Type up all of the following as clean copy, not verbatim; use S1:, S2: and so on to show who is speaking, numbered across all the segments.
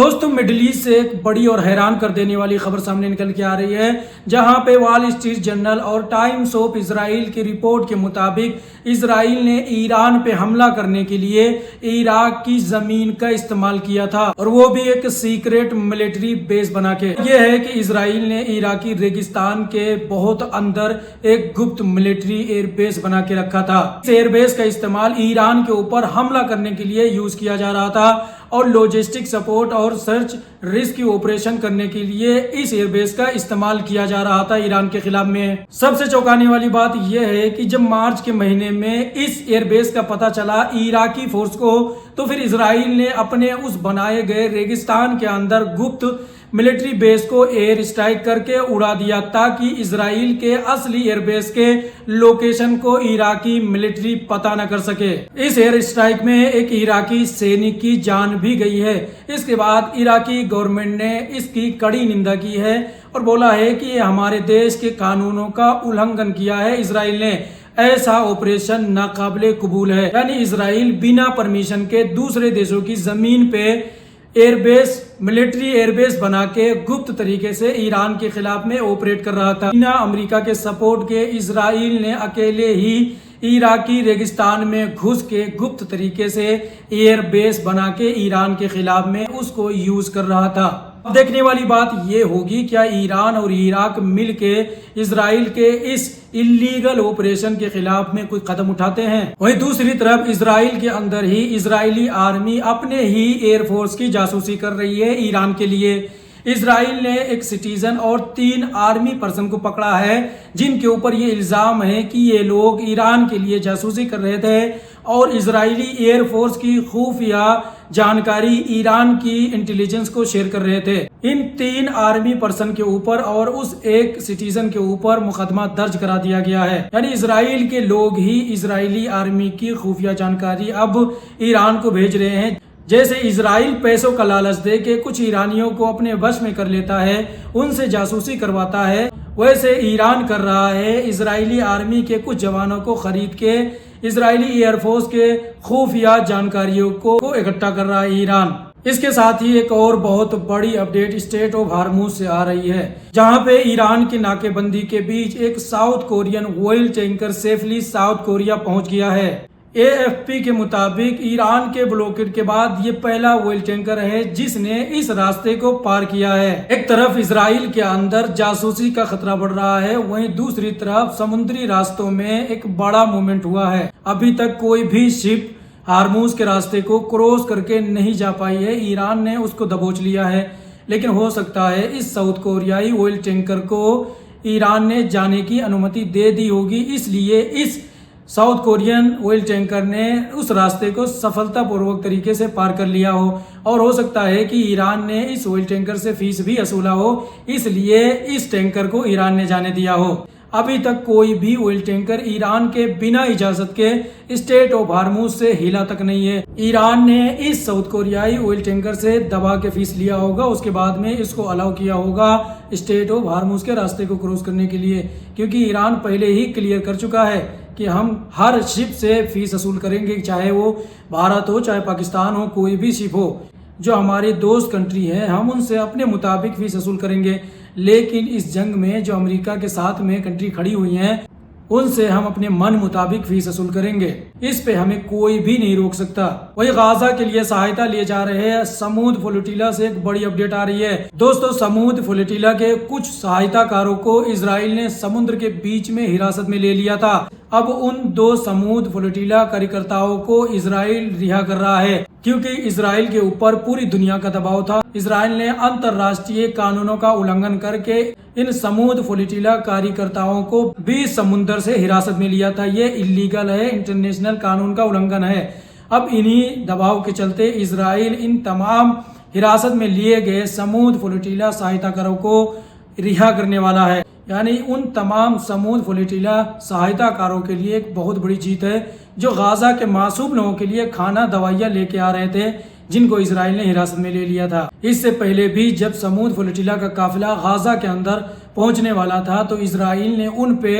S1: दोस्तों, middle east से एक बड़ी और हैरान कर देने वाली खबर सामने निकल के आ रही है, जहां पे वॉल स्ट्रीट जर्नल और टाइम्स ऑफ इजराइल की रिपोर्ट के मुताबिक इजराइल ने ईरान पे हमला करने के लिए इराक की जमीन का इस्तेमाल किया था, और वो भी एक सीक्रेट मिलिट्री बेस बना के। ये है कि इजराइल ने इराकी रेगिस्तान के बहुत अंदर एक गुप्त मिलिट्री एयरबेस बना के रखा था। इस एयरबेस का इस्तेमाल ईरान के ऊपर हमला करने के लिए यूज किया जा रहा था, और लॉजिस्टिक सपोर्ट और सर्च रिस्क्यू ऑपरेशन करने के लिए इस एयरबेस का इस्तेमाल किया जा रहा था ईरान के खिलाफ में। सबसे चौंकाने वाली बात यह है कि जब मार्च के महीने में इस एयरबेस का पता चला इराकी फोर्स को, तो फिर इजराइल ने अपने उस बनाए गए रेगिस्तान के अंदर गुप्त मिलिट्री बेस को एयर स्ट्राइक करके उड़ा दिया, ताकि इजराइल के असली एयरबेस के लोकेशन को इराकी मिलिट्री पता न कर सके। इस एयर स्ट्राइक में एक इराकी सैनिक की जान भी गई है। इसके बाद इराकी गवर्नमेंट ने इसकी कड़ी निंदा की है और बोला है कि हमारे देश के कानूनों का उल्लंघन किया है इजराइल ने। ऐसा ऑपरेशन नाकाबिले कबूल है। यानी इजराइल बिना परमिशन के दूसरे देशों की जमीन पे एयरबेस, मिलिट्री एयरबेस बना के गुप्त तरीके से ईरान के खिलाफ में ऑपरेट कर रहा था। बिना अमेरिका के सपोर्ट के इजराइल ने अकेले ही इराकी रेगिस्तान में घुस के गुप्त तरीके से एयरबेस बना के ईरान के खिलाफ में उसको यूज कर रहा था। अब देखने वाली बात यह होगी, क्या ईरान और इराक मिलके इजराइल के इस इलीगल ऑपरेशन के खिलाफ में कोई कदम उठाते हैं। वहीं दूसरी तरफ इजराइल के अंदर ही इजरायली आर्मी अपने ही एयरफोर्स की जासूसी कर रही है ईरान के लिए। इजराइल ने एक सिटीजन और 3 आर्मी पर्सन को पकड़ा है, जिनके ऊपर ये इल्जाम है कि ये लोग ईरान के लिए जासूसी कर रहे थे और इजरायली एयरफोर्स की खुफिया जानकारी ईरान की इंटेलिजेंस को शेयर कर रहे थे। इन 3 आर्मी पर्सन के ऊपर और उस एक सिटीजन के ऊपर मुकदमा दर्ज करा दिया गया है। यानी इजराइल के लोग ही इजरायली आर्मी की खुफिया जानकारी अब ईरान को भेज रहे हैं। जैसे इजराइल पैसों का लालच दे के कुछ ईरानियों को अपने वश में कर लेता है, उनसे जासूसी करवाता है, वैसे ईरान कर रहा है इजरायली आर्मी के कुछ जवानों को खरीद के इजरायली एयरफोर्स के खुफिया जानकारियों को इकट्ठा कर रहा है ईरान। इसके साथ ही एक और बहुत बड़ी अपडेट स्टेट ऑफ हार्मूज से आ रही है, जहां पे ईरान की नाकेबंदी के बीच एक south Korean oil tanker safely south Korea पहुंच गया है। AFP के मुताबिक ईरान के ब्लॉकेड के बाद ये पहला ऑयल टैंकर है जिसने इस रास्ते को पार किया है। एक तरफ इजराइल के अंदर जासूसी का खतरा बढ़ रहा है, वहीं दूसरी तरफ समुद्री रास्तों में एक बड़ा मूवमेंट हुआ है। अभी तक कोई भी शिप हार्मूज के रास्ते को क्रॉस करके नहीं जा पाई है। ईरान ने उसको दबोच लिया है, लेकिन हो सकता है इस साउथ कोरियाई ऑयल टैंकर को ईरान ने जाने की अनुमति दे दी होगी, इसलिए इस साउथ कोरियन ऑयल टैंकर ने उस रास्ते को सफलतापूर्वक तरीके से पार कर लिया हो। और हो सकता है कि ईरान ने इस ऑयल टैंकर से फीस भी वसूला हो, इसलिए इस टैंकर को ईरान ने जाने दिया हो। अभी तक कोई भी ऑयल टैंकर ईरान के बिना इजाजत के स्टेट ऑफ हार्मूज से हिला तक नहीं है। ईरान ने इस साउथ कोरियाई ऑयल टैंकर से दबा के फीस लिया होगा, उसके बाद में इसको अलाउ किया होगा स्टेट ऑफ हार्मूज के रास्ते को क्रॉस करने के लिए, क्योंकि ईरान पहले ही क्लियर कर चुका है कि हम हर शिप से फीस वसूल करेंगे, चाहे वो भारत हो चाहे पाकिस्तान हो, कोई भी शिप हो जो हमारी दोस्त कंट्री है, हम उनसे अपने मुताबिक फीस वसूल करेंगे। लेकिन इस जंग में जो अमेरिका के साथ में कंट्री खड़ी हुई हैं, उनसे हम अपने मन मुताबिक फीस वसूल करेंगे। इस पे हमें कोई भी नहीं रोक सकता। वही गाजा के लिए सहायता लिए जा रहे हैं समूद फ्लोटिला से एक बड़ी अपडेट आ रही है। दोस्तों, समूद फ्लोटिला के कुछ सहायताकारों को इजराइल ने समुद्र के बीच में हिरासत में ले लिया था। अब उन 2 समूद फ्लोटिला कार्यकर्ताओं को इजराइल रिहा कर रहा है, क्योंकि इजराइल के ऊपर पूरी दुनिया का दबाव था। इजराइल ने अंतर्राष्ट्रीय कानूनों का उल्लंघन करके इन समूद फ्लोटिला कार्यकर्ताओं को भी समुद्र से हिरासत में लिया था। ये इलीगल है, इंटरनेशनल कानून का उल्लंघन है। अब इन्हीं दबाव के चलते इजराइल इन तमाम हिरासत में लिए गए समूद फ्लोटिला सहायताकारों को रिहा करने वाला है। यानी उन तमाम समूद फ्लोटिला सहायताकारों के लिए एक बहुत बड़ी जीत है, जो गाजा के मासूम लोगों के लिए खाना दवाइयाँ लेके आ रहे थे, जिनको इजराइल ने हिरासत में ले लिया था। इससे पहले भी जब समूद फ्लोटिला का काफिला गाजा के अंदर पहुंचने वाला था, तो इजराइल ने उन पे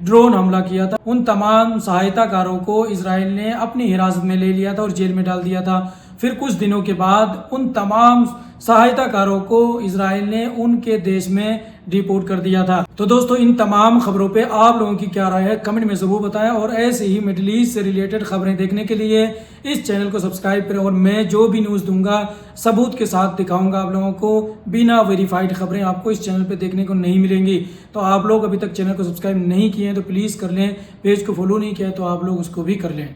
S1: ड्रोन हमला किया था। उन तमाम सहायताकारों को इजराइल ने अपनी हिरासत में ले लिया था और जेल में डाल दिया था। फिर कुछ दिनों के बाद उन तमाम सहायताकारों को इजराइल ने उनके देश में डिपोर्ट कर दिया था। तो दोस्तों, इन तमाम खबरों पे आप लोगों की क्या राय है कमेंट में ज़रूर बताएं, और ऐसे ही मिडिल ईस्ट से रिलेटेड खबरें देखने के लिए इस चैनल को सब्सक्राइब करें। और मैं जो भी न्यूज़ दूंगा सबूत के साथ दिखाऊंगा आप लोगों को। बिना वेरीफाइड खबरें आपको इस चैनल पे देखने को नहीं मिलेंगी। तो आप लोग अभी तक चैनल को सब्सक्राइब नहीं किए हैं तो प्लीज़ कर लें, पेज को फॉलो नहीं किया है तो आप लोग उसको भी कर लें।